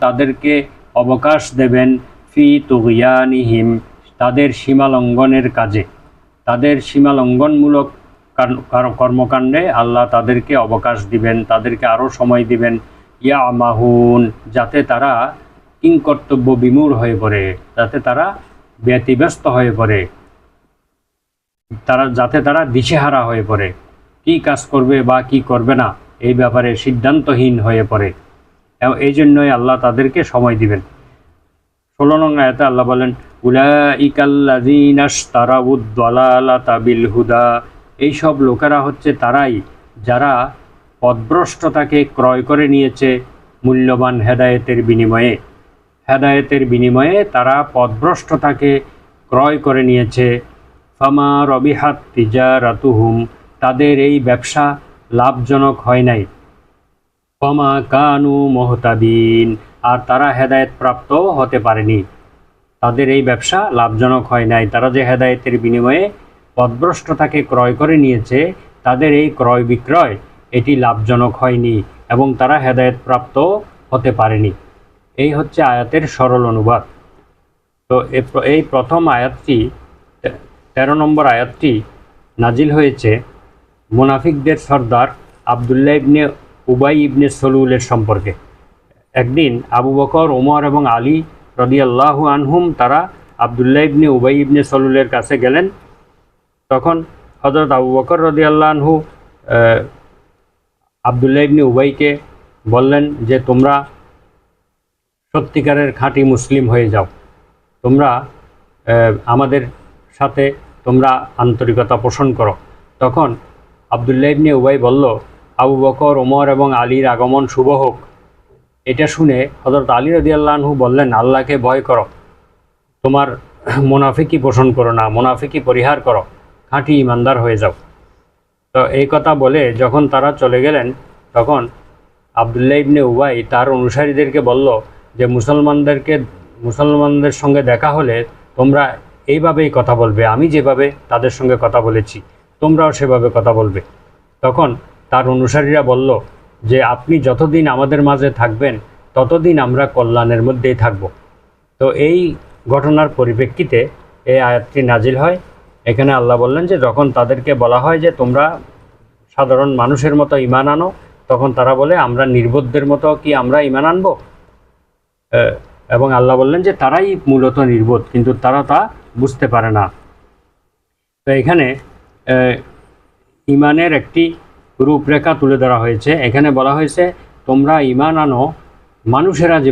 তাদেরকে অবকাশ দেবেন ফি তুগয়ানিহিম, তাদের সীমালঙ্ঘনের কাজে, তাদের সীমালঙ্ঘনমূলক কর্মকাণ্ডে আল্লাহ তাদেরকে অবকাশ দিবেন, তাদেরকে আরও সময় দিবেন। ইয়ামাহুন, যাতে তারা কিংকর্তব্য বিমূঢ় হয়ে পড়ে, যাতে তারা ব্যতিব্যস্ত হয়ে পড়ে, যাতে তারা দিশেহারা হয়ে পড়ে, কি কাজ করবে বা কি করবে না এই ব্যাপারে সিদ্ধান্তহীন হয়ে পড়ে। এই জন্যই আল্লাহ তাদেরকে সময় দিবেন। 16 নং আয়াতে আল্লাহ বলেন, উলাইকাল্লাযীনা ইশতারাউদ দালালাতা বিল হুদা, এইসব লোকেরা হচ্ছে তারাই যারা পথভ্রষ্টতাকে ক্রয় করে নিয়েছে মূল্যবান হেদায়েতের বিনিময়ে। হেদায়েতের বিনিময়ে তারা পথভ্রষ্টতাকে ক্রয় করে নিয়েছে। ফামা রবিহাত তিজারাতুহুম, তাদের এই ব্যবসা লাভজনক হয় নাই। ফামা কানু মুহতাদিন, আর তারা হেদায়েত প্রাপ্ত হতে পারেনি। তাদের এই ব্যবসা লাভজনক হয় নাই, তারা যে হেদায়েতের বিনিময়ে পথভ্রষ্টতাকে ক্রয় করে নিয়েছে, তাদের এই ক্রয় বিক্রয় এটি লাভজনক হয়নি এবং তারা হেদায়েত প্রাপ্ত হতে পারেনি। এই হচ্ছে আয়াতের সরল অনুবাদ। তো এই প্রথম আয়াতটি 13 নম্বর আয়াতটি নাজিল হয়েছে মুনাফিকদের সর্দার আবদুল্লাহ ইবনে উবাই ইবনে সলুলের সম্পর্কে। একদিন আবু বকর, ওমর এবং আলী রাদিয়াল্লাহু আনহুম তারা আবদুল্লাহ ইবনে উবাই ইবনে সলুলের কাছে গেলেন। তখন হযরত আবু বকর রাদিয়াল্লাহু আনহু আবদুল্লাহ ইবনে উবাইকে বললেন যে তোমরা সত্যিকারের খাঁটি মুসলিম হয়ে যাও, তোমরা আমাদের সাথে তোমরা আন্তরিকতা পোষণ করো। তখন আবদুল্লাহ ইবনে উবাই বলল, আবু বকর, ওমর এবং আলীর আগমন শুভ হোক। এটা শুনে হযরত আলী রাদিয়াল্লাহু আনহু বললেন, আল্লাহকে ভয় করো, তোমার মুনাফিকি পোষণ করো না, মুনাফিকি পরিহার করো, খাঁটি ইমানদার হয়ে যাও। তো এই কথা বলে যখন তারা চলে গেলেন, তখন আবদুল্লাহ ইবনে উবাই তার অনুসারীদেরকে বলল যে মুসলমানদের সঙ্গে দেখা হলে তোমরা এইভাবেই কথা বলবে, আমি যেভাবে তাদের সঙ্গে কথা বলেছি তোমরাও সেভাবে কথা বলবে। তখন তার অনুসারীরা বলল যে আপনি যতদিন আমাদের মাঝে থাকবেন ততদিন আমরা কল্যাণের মধ্যেই থাকব। তো এই ঘটনার পরিপ্রেক্ষিতে এই আয়াতটি নাজিল হয়। এখানে আল্লাহ বললেন যে যখন তাদেরকে বলা হয় যে তোমরা সাধারণ মানুষের মতো ঈমান আনো, তখন তারা বলে আমরা নির্বোধদের মতো কি আমরা ঈমান আনবো? এবং আল্লাহ বললেন যে তারাই মূলত নির্বোধ, কিন্তু তারা তা বুঝতে পারে না। তো এখানে ঈমানের একটি রূপরেখা তুলে ধরা হয়েছে। এখানে বলা হয়েছে তোমরা ঈমান আনো মানুষেরা যে